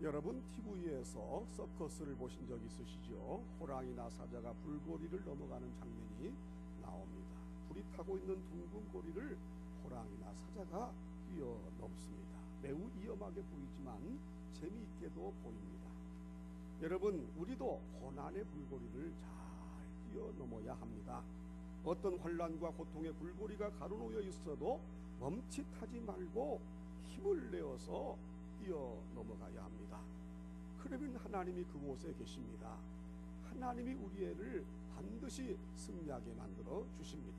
여러분 TV에서 서커스를 보신 적 있으시죠? 호랑이나 사자가 불고리를 넘어가는 장면이 나옵니다. 불이 타고 있는 둥근 고리를 호랑이나 사자가 뛰어넘습니다. 매우 위험하게 보이지만 재미있게도 보입니다. 여러분, 우리도 고난의 불고리를 잘 뛰어넘어야 합니다. 어떤 환난과 고통의 불고리가 가로놓여 있어도 멈칫하지 말고 힘을 내어서 뛰어넘어가야 합니다. 그러면 하나님이 그곳에 계십니다. 하나님이 우리를 반드시 승리하게 만들어 주십니다.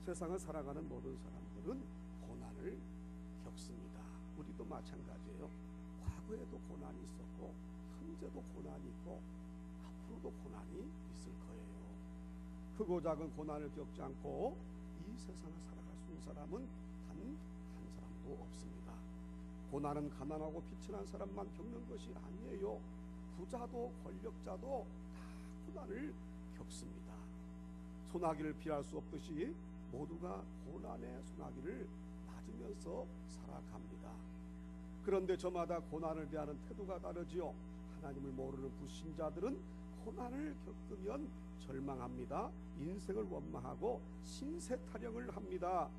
세상을 살아가는 모든 사람들은 고난을 겪습니다. 우리도 마찬가지예요. 과거에도 고난이 있었고 현재도 고난이 있고 앞으로도 고난이 있을 거예요. 크고 작은 고난을 겪지 않고 이 세상을 살아갈 수 있는 사람은 단 한 사람도 없습니다. 고난은 가난하고 비천한 사람만 겪는 것이 아니에요. 부자도 권력자도 다 고난을 겪습니다. 소나기를 피할 수 없듯이 모두가 고난의 소나기를 맞으면서 살아갑니다. 그런데 저마다 고난을 대하는 태도가 다르지요. 하나님을 모르는 불신자들은 고난을 겪으면 절망합니다. 인생을 원망하고 신세 타령을 합니다.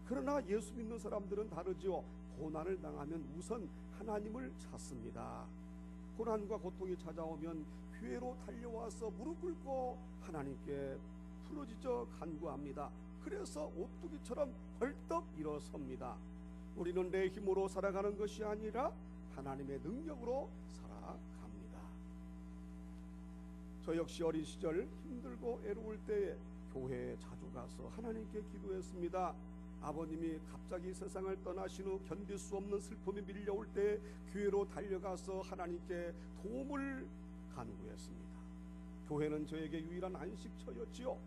그러나 예수 믿는 사람들은 다르지요. 고난을 당하면 우선 하나님을 찾습니다. 고난과 고통이 찾아오면 교회로 달려와서 무릎 꿇고 하나님께 부르짖어 간구합니다. 그래서 오뚜기처럼 벌떡 일어섭니다. 우리는 내 힘으로 살아가는 것이 아니라 하나님의 능력으로 살아갑니다. 저 역시 어린 시절 힘들고 애로울 때에 교회에 자주 가서 하나님께 기도했습니다. 아버님이 갑자기 세상을 떠나신 후 견딜 수 없는 슬픔이 밀려올 때 교회로 달려가서 하나님께 도움을 간구했습니다. 교회는 저에게 유일한 안식처였지요.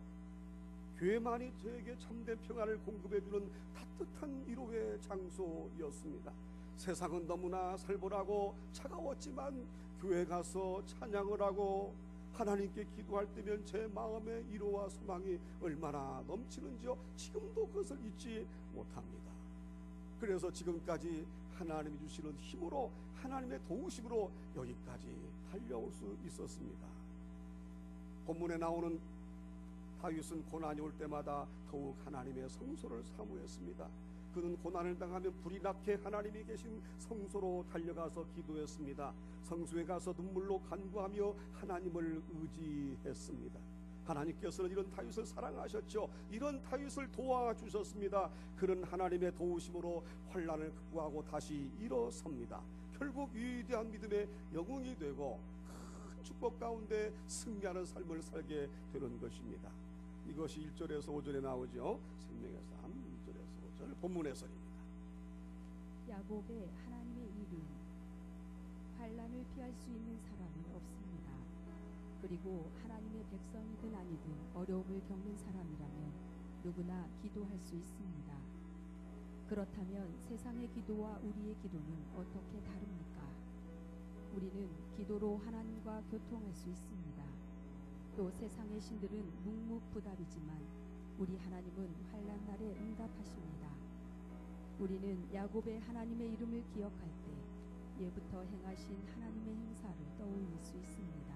교회만이 저에게 참된 평안을 공급해주는 따뜻한 위로의 장소였습니다. 세상은 너무나 살벌하고 차가웠지만 교회 가서 찬양을 하고 하나님께 기도할 때면 제 마음의 위로와 소망이 얼마나 넘치는지요. 지금도 그것을 잊지 못합니다. 그래서 지금까지 하나님이 주시는 힘으로 하나님의 도우심으로 여기까지 달려올 수 있었습니다. 본문에 나오는 다윗은 고난이 올 때마다 더욱 하나님의 성소를 사모했습니다. 그는 고난을 당하면 불이 나게 하나님이 계신 성소로 달려가서 기도했습니다. 성소에 가서 눈물로 간구하며 하나님을 의지했습니다. 하나님께서는 이런 다윗을 사랑하셨죠. 이런 다윗을 도와주셨습니다. 그는 하나님의 도우심으로 환난을 극복하고 다시 일어섭니다. 결국 위대한 믿음의 영웅이 되고 큰 축복 가운데 승리하는 삶을 살게 되는 것입니다. 이것이 1절에서 5절에 나오죠. 생명의 삶 1절에서 5절 본문에서입니다. 야곱의 하나님의 이름. 환난을 피할 수 있는 사람은 없습니다. 그리고 하나님의 백성이든 아니든 어려움을 겪는 사람이라면 누구나 기도할 수 있습니다. 그렇다면 세상의 기도와 우리의 기도는 어떻게 다릅니까? 우리는 기도로 하나님과 교통할 수 있습니다. 또 세상의 신들은 묵묵부답이지만 우리 하나님은 환난 날에 응답하십니다. 우리는 야곱의 하나님의 이름을 기억할 때 예부터 행하신 하나님의 행사를 떠올릴 수 있습니다.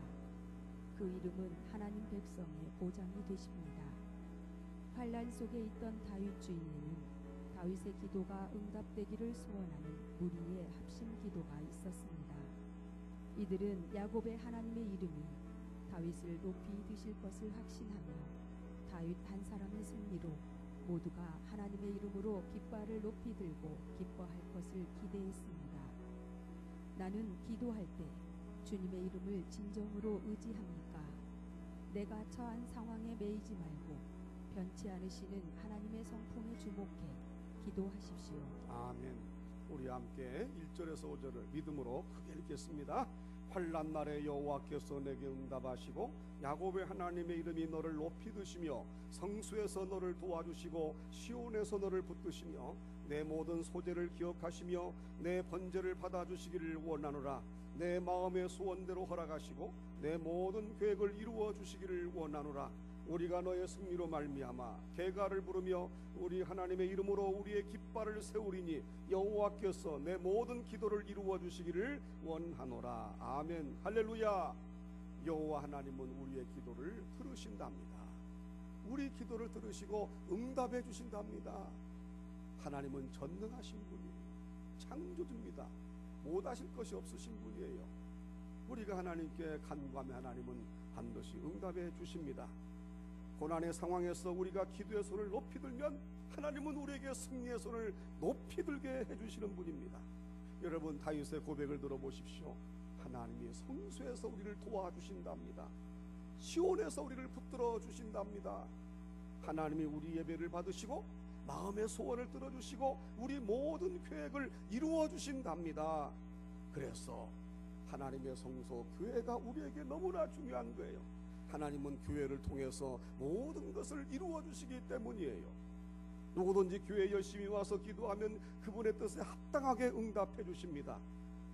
그 이름은 하나님 백성의 보장이 되십니다. 환난 속에 있던 다윗 주위에는 다윗의 기도가 응답되기를 소원하는 무리의 합심 기도가 있었습니다. 이들은 야곱의 하나님의 이름이 다윗을 높이 드실 것을 확신하며 다윗 한 사람의 승리로 모두가 하나님의 이름으로 깃발을 높이 들고 기뻐할 것을 기대했습니다. 나는 기도할 때 주님의 이름을 진정으로 의지합니까? 내가 처한 상황에 매이지 말고 변치 않으시는 하나님의 성품에 주목해 기도하십시오. 아멘. 우리 함께 1절에서 5절을 믿음으로 크게 읽겠습니다. 환난 날에 여호와께서 내게 응답하시고 야곱의 하나님의 이름이 너를 높이 드시며 성수에서 너를 도와주시고 시온에서 너를 붙드시며 내 모든 소재를 기억하시며 내 번제를 받아주시기를 원하노라. 내 마음의 소원대로 허락하시고 내 모든 계획을 이루어 주시기를 원하노라. 우리가 너의 승리로 말미암아 개가를 부르며 우리 하나님의 이름으로 우리의 깃발을 세우리니 여호와께서 내 모든 기도를 이루어 주시기를 원하노라. 아멘. 할렐루야. 여호와 하나님은 우리의 기도를 들으신답니다. 우리 기도를 들으시고 응답해 주신답니다. 하나님은 전능하신 분이에요. 창조주입니다. 못하실 것이 없으신 분이에요. 우리가 하나님께 간구하면 하나님은 반드시 응답해 주십니다. 고난의 상황에서 우리가 기도의 손을 높이 들면 하나님은 우리에게 승리의 손을 높이 들게 해주시는 분입니다. 여러분, 다윗의 고백을 들어보십시오. 하나님이 성소에서 우리를 도와주신답니다. 시온에서 우리를 붙들어 주신답니다. 하나님이 우리 예배를 받으시고 마음의 소원을 들어주시고 우리 모든 계획을 이루어 주신답니다. 그래서 하나님의 성소 교회가 우리에게 너무나 중요한 거예요. 하나님은 교회를 통해서 모든 것을 이루어 주시기 때문이에요. 누구든지 교회에 열심히 와서 기도하면 그분의 뜻에 합당하게 응답해 주십니다.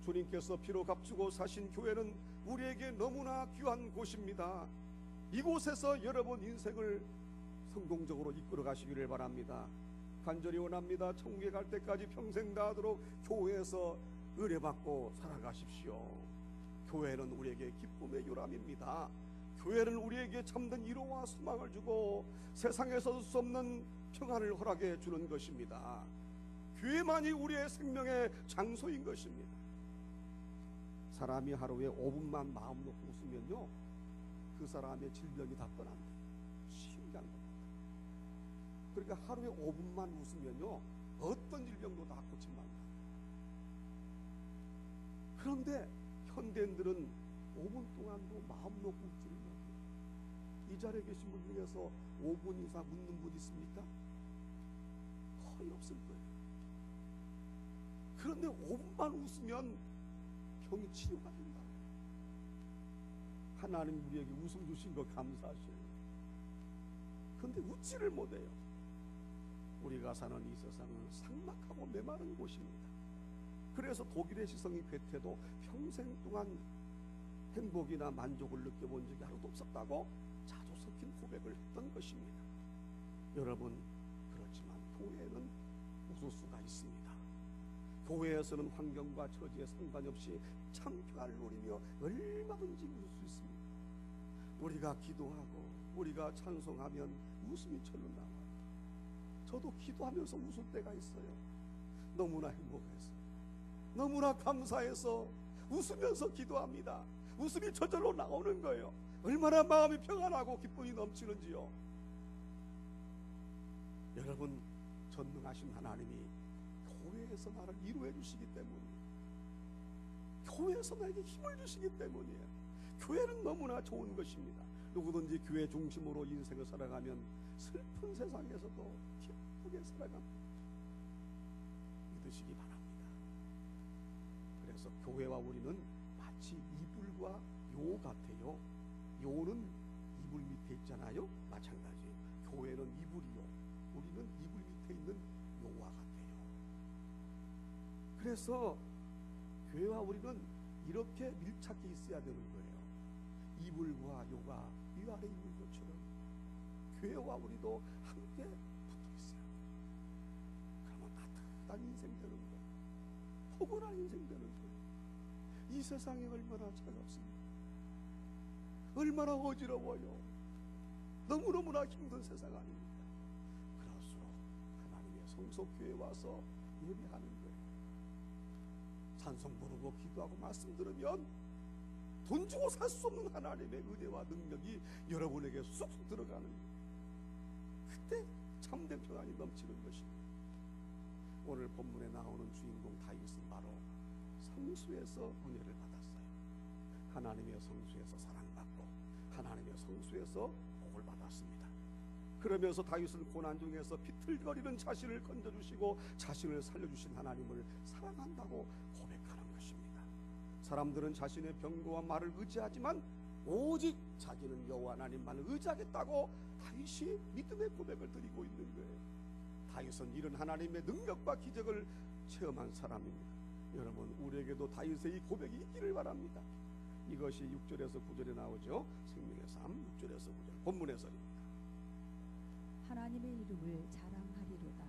주님께서 피로 값주고 사신 교회는 우리에게 너무나 귀한 곳입니다. 이곳에서 여러분 인생을 성공적으로 이끌어 가시기를 바랍니다. 간절히 원합니다. 천국에 갈 때까지 평생 다하도록 교회에서 의뢰받고 살아가십시오. 교회는 우리에게 기쁨의 요람입니다. 교회는 우리에게 참된 위로와 소망을 주고 세상에서 줄 수 없는 평안을 허락해 주는 것입니다. 교회만이 우리의 생명의 장소인 것입니다. 사람이 하루에 5분만 마음 놓고 웃으면요, 그 사람의 질병이 다 떠납니다. 신기한 겁니다. 그러니까 하루에 5분만 웃으면요, 어떤 질병도 다 고침합니다. 그런데 현대인들은 5분 동안도 마음 놓고 웃지를 못해요. 이 자리에 계신 분 중에서 5분 이상 웃는 분 있습니까? 거의 없을 거예요. 그런데 5분만 웃으면 병이 치료가 된다. 하나님 우리에게 웃음 주신 거 감사하셔요. 그런데 웃지를 못해요. 우리가 사는 이 세상은 삭막하고 메마른 곳입니다. 그래서 독일의 시성이 괴테도 평생 동안 행복이나 만족을 느껴본 적이 하루도 없었다고 자주 섞인 고백을 했던 것입니다. 여러분, 그렇지만 교회는 웃을 수가 있습니다. 교회에서는 환경과 처지에 상관없이 참 평안을 누리며 얼마든지 웃을 수 있습니다. 우리가 기도하고 우리가 찬송하면 웃음이 절로 나와요. 저도 기도하면서 웃을 때가 있어요. 너무나 행복해서, 너무나 감사해서 웃으면서 기도합니다. 웃음이 저절로 나오는 거예요. 얼마나 마음이 평안하고 기쁨이 넘치는지요. 여러분, 전능하신 하나님이 교회에서 나를 이루어 주시기 때문이에요. 교회에서 나에게 힘을 주시기 때문이에요. 교회는 너무나 좋은 것입니다. 누구든지 교회 중심으로 인생을 살아가면 슬픈 세상에서도 기쁘게 살아갑니다. 믿으시기 바랍니다. 그래서 교회와 우리는 마치 이불과 요 같아요. 요는 이불 밑에 있잖아요. 마찬가지예요. 교회는 이불이요, 우리는 이불 밑에 있는 요와 같아요. 그래서 교회와 우리는 이렇게 밀착해 있어야 되는 거예요. 이불과 요가 위아래 있는 것처럼 교회와 우리도 함께 붙어 있어요. 그러면 따뜻한 인생 되는 거예요. 포근한 인생 되는 거예요. 이 세상이 얼마나 차갑습니까? 얼마나 어지러워요. 너무너무나 힘든 세상 아닙니까? 그럴수록 하나님의 성소교회에 와서 예배하는 거예요. 찬송 부르고 기도하고 말씀 들으면 돈 주고 살 수 없는 하나님의 은혜와 능력이 여러분에게 쑥쑥 들어가는 거예요. 그때 참된 평안이 넘치는 것입니다. 오늘 본문에 나오는 주인공 다윗은 바로 성수에서 은혜를 받았어요. 하나님의 성수에서 사랑받고 하나님의 성수에서 복을 받았습니다. 그러면서 다윗은 고난 중에서 비틀거리는 자신을 건져주시고 자신을 살려주신 하나님을 사랑한다고 고백하는 것입니다. 사람들은 자신의 병거와 말을 의지하지만 오직 자기는 여호와 하나님만을 의지하겠다고 다윗이 믿음의 고백을 드리고 있는 거예요. 다윗은 이런 하나님의 능력과 기적을 체험한 사람입니다. 여러분, 우리에게도 다윗의 이 고백이 있기를 바랍니다. 이것이 6절에서 9절에 나오죠. 생명의 삶 6절에서 9절 본문에서입니다. 하나님의 이름을 자랑하리로다.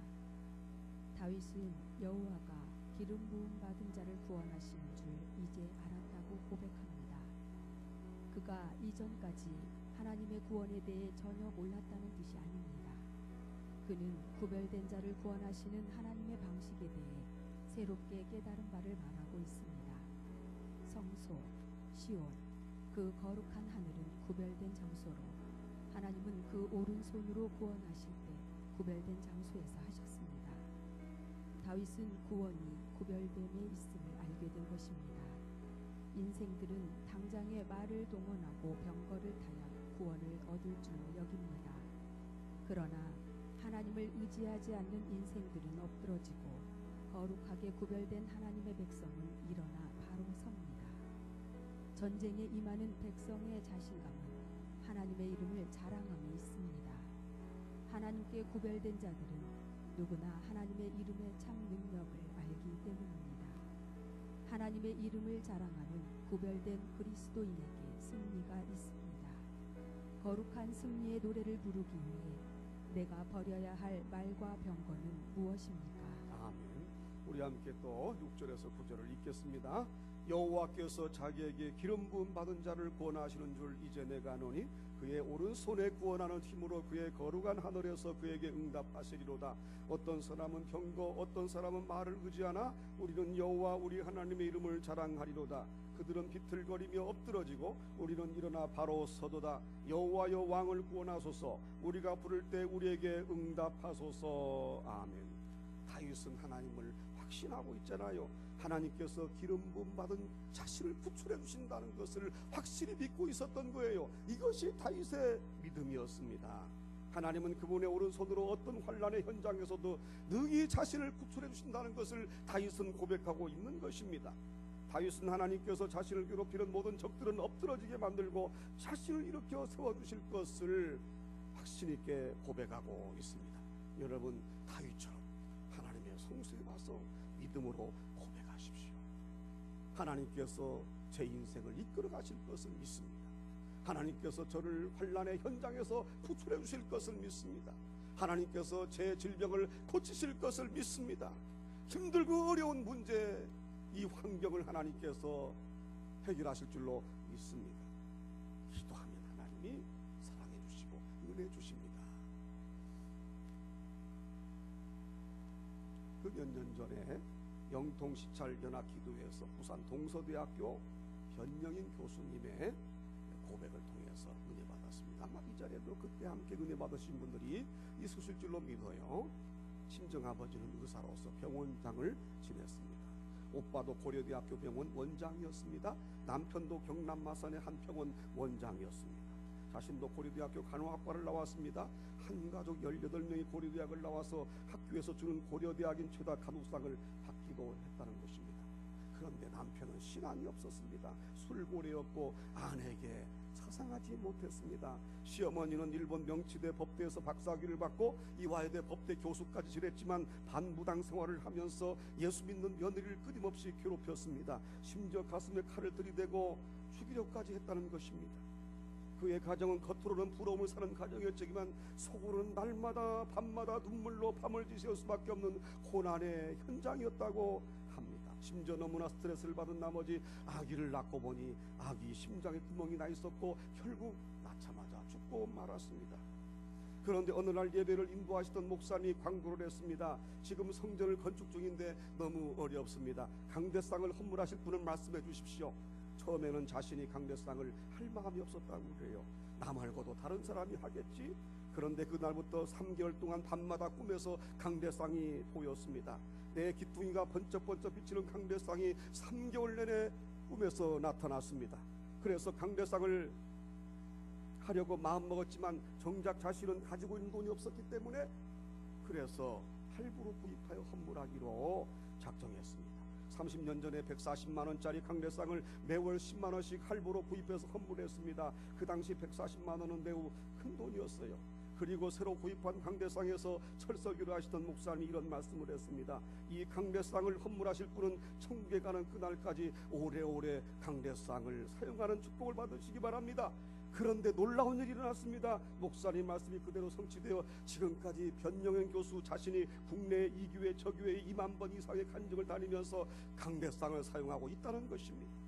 다윗은 여호와가 기름 부음 받은 자를 구원하시는 줄 이제 알았다고 고백합니다. 그가 이전까지 하나님의 구원에 대해 전혀 몰랐다는 뜻이 아닙니다. 그는 구별된 자를 구원하시는 하나님의 방식에 대해 새롭게 깨달은 바를 말하고 있습니다. 성소, 시온, 그 거룩한 하늘은 구별된 장소로 하나님은 그 오른손으로 구원하실 때 구별된 장소에서 하셨습니다. 다윗은 구원이 구별됨에 있음을 알게 된 것입니다. 인생들은 당장에 말을 동원하고 병거를 타야 구원을 얻을 줄로 여깁니다. 그러나 하나님을 의지하지 않는 인생들은 엎드러지고 거룩하게 구별된 하나님의 백성은 일어나 바로 섭니다. 전쟁에 임하는 백성의 자신감은 하나님의 이름을 자랑함에 있습니다. 하나님께 구별된 자들은 누구나 하나님의 이름의 참 능력을 알기 때문입니다. 하나님의 이름을 자랑하는 구별된 그리스도인에게 승리가 있습니다. 거룩한 승리의 노래를 부르기 위해 내가 버려야 할 말과 병거는 무엇입니까? 아멘. 우리 함께 또 6절에서 9절을 읽겠습니다. 여호와께서 자기에게 기름 부음 받은 자를 구원하시는 줄 이제 내가 아노니 그의 오른손에 구원하는 힘으로 그의 거룩한 하늘에서 그에게 응답하시리로다. 어떤 사람은 병거 어떤 사람은 말을 의지하나 우리는 여호와 우리 하나님의 이름을 자랑하리로다. 그들은 비틀거리며 엎드러지고 우리는 일어나 바로 서도다. 여호와여 왕을 구원하소서. 우리가 부를 때 우리에게 응답하소서. 아멘. 다윗은 하나님을 확신하고 있잖아요. 하나님께서 기름 부음 받은 자신을 구출해 주신다는 것을 확실히 믿고 있었던 거예요. 이것이 다윗의 믿음이었습니다. 하나님은 그분의 오른손으로 어떤 환난의 현장에서도 능히 자신을 구출해 주신다는 것을 다윗은 고백하고 있는 것입니다. 다윗은 하나님께서 자신을 괴롭히는 모든 적들은 엎드러지게 만들고 자신을 일으켜 세워주실 것을 확신 있게 고백하고 있습니다. 여러분, 다윗처럼 하나님의 성수에 와서 믿음으로 고백하십시오. 하나님께서 제 인생을 이끌어 가실 것을 믿습니다. 하나님께서 저를 환난의 현장에서 구출해 주실 것을 믿습니다. 하나님께서 제 질병을 고치실 것을 믿습니다. 힘들고 어려운 문제, 이 환경을 하나님께서 해결하실 줄로 믿습니다. 기도하면 하나님이 사랑해 주시고 은혜 주십니다. 그 몇 년 전에 영통시찰연합기도회에서 부산 동서대학교 변영인 교수님의 고백을 통해서 은혜 받았습니다. 아마 이 자리에도 그때 함께 은혜 받으신 분들이 있으실 줄로 믿어요. 친정아버지는 의사로서 병원장을 지냈습니다. 오빠도 고려대학교 병원 원장이었습니다. 남편도 경남 마산의 한 병원 원장이었습니다. 자신도 고려대학교 간호학과를 나왔습니다. 한 가족 18명이 고려대학을 나와서 학교에서 주는 고려대학인 최다 간호상을 받기도 했다는 것입니다. 그런데 남편은 신앙이 없었습니다. 술고래였고 아내에게 사상하지 못했습니다. 시어머니는 일본 명치대 법대에서 박사학위를 받고 이화여대 법대 교수까지 지냈지만 반무당 생활을 하면서 예수 믿는 며느리를 끊임없이 괴롭혔습니다. 심지어 가슴에 칼을 들이대고 죽이려까지 했다는 것입니다. 그의 가정은 겉으로는 부러움을 사는 가정이었지만 속으로는 날마다 밤마다 눈물로 밤을 지새울 수밖에 없는 고난의 현장이었다고 합니다. 심지어 너무나 스트레스를 받은 나머지 아기를 낳고 보니 아기 심장에 구멍이 나 있었고 결국 낳자마자 죽고 말았습니다. 그런데 어느 날 예배를 인도하시던 목사님이 광고를 했습니다. 지금 성전을 건축 중인데 너무 어렵습니다. 강대상을 헌물하실 분을 말씀해 주십시오. 처음에는 자신이 강대상을 할 마음이 없었다고 그래요. 나 말고도 다른 사람이 하겠지? 그런데 그날부터 3개월 동안 밤마다 꿈에서 강대상이 보였습니다. 내 기둥이가 번쩍번쩍 비치는 강대상이 3개월 내내 꿈에서 나타났습니다. 그래서 강대상을 하려고 마음먹었지만 정작 자신은 가지고 있는 돈이 없었기 때문에 그래서 할부로 구입하여 헌물하기로 작정했습니다. 30년 전에 140만 원짜리 강대상을 매월 10만 원씩 할부로 구입해서 헌물했습니다. 그 당시 140만 원은 매우 큰 돈이었어요. 그리고 새로 구입한 강대상에서 철석이로 하시던 목사님이 이런 말씀을 했습니다. 이 강대상을 헌물하실 분은 천국에 가는 그날까지 오래오래 강대상을 사용하는 축복을 받으시기 바랍니다. 그런데 놀라운 일이 일어났습니다. 목사님 말씀이 그대로 성취되어 지금까지 변영현 교수 자신이 국내 이 교회 저 교회에 2만 번 이상의 간증을 다니면서 강대상을 사용하고 있다는 것입니다.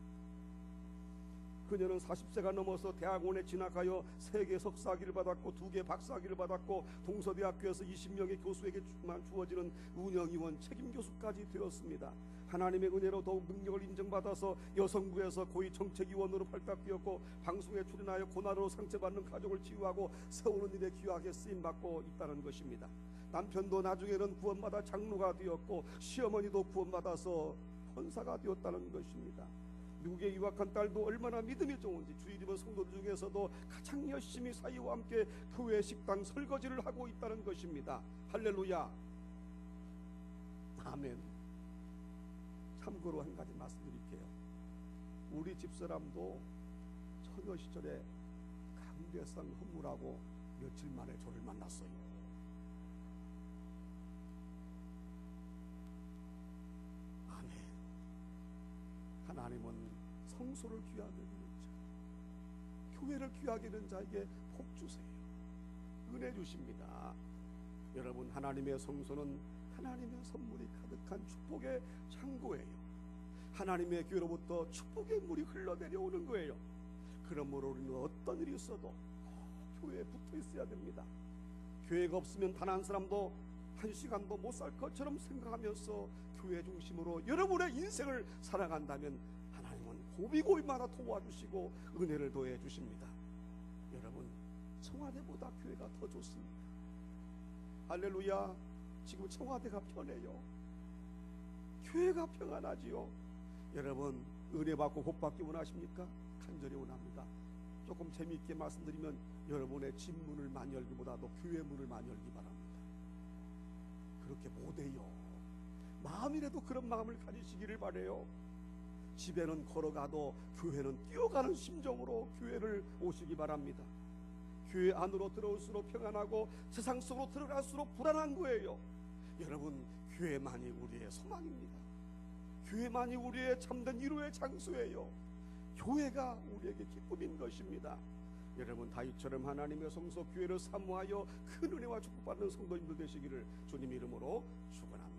그녀는 40세가 넘어서 대학원에 진학하여 3개 석사학위를 받았고 2개 박사학위를 받았고 동서대학교에서 20명의 교수에게만 주어지는 운영위원 책임교수까지 되었습니다. 하나님의 은혜로 더욱 능력을 인정받아서 여성부에서 고위 정책위원으로 발탁되었고 방송에 출연하여 고난으로 상처받는 가족을 치유하고 세우는 일에 귀하게 쓰임받고 있다는 것입니다. 남편도 나중에는 구원받아 장로가 되었고 시어머니도 구원받아서 헌사가 되었다는 것입니다. 미국에 유학한 딸도 얼마나 믿음이 좋은지 주일이면 성도들 중에서도 가장 열심히 사이와 함께 교회 식당 설거지를 하고 있다는 것입니다. 할렐루야. 아멘. 참고로 한 가지 말씀드릴게요. 우리 집사람도 처녀 시절에 강대상 헌물하고 며칠 만에 저를 만났어요. 아멘. 하나님은 성소를 귀하게 여기는 자, 교회를 귀하게 여기는 자에게 복 주세요. 은혜 주십니다. 여러분, 하나님의 성소는 하나님의 선물이 가득한 축복의 창고예요. 하나님의 교회로부터 축복의 물이 흘러내려오는 거예요. 그러므로 우리는 어떤 일이 있어도 교회에 붙어 있어야 됩니다. 교회가 없으면 단 한 사람도 한 시간도 못 살 것처럼 생각하면서 교회 중심으로 여러분의 인생을 살아간다면 하나님은 고비고비마다 도와주시고 은혜를 더해 주십니다. 여러분, 청와대보다 교회가 더 좋습니다. 할렐루야. 지금 청와대가 편해요. 교회가 평안하지요. 여러분, 은혜 받고 복 받기 원하십니까? 간절히 원합니다. 조금 재미있게 말씀드리면 여러분의 집 문을 많이 열기보다도 교회 문을 많이 열기 바랍니다. 그렇게 못해요. 마음이라도 그런 마음을 가지시기를 바라요. 집에는 걸어가도 교회는 뛰어가는 심정으로 교회를 오시기 바랍니다. 교회 안으로 들어올수록 평안하고 세상 속으로 들어갈수록 불안한 거예요. 여러분, 교회만이 우리의 소망입니다. 교회만이 우리의 참된 위로의 장소예요. 교회가 우리에게 기쁨인 것입니다. 여러분, 다윗처럼 하나님의 성소 교회를 사모하여 큰 은혜와 축복받는 성도님들 되시기를 주님 이름으로 축원합니다.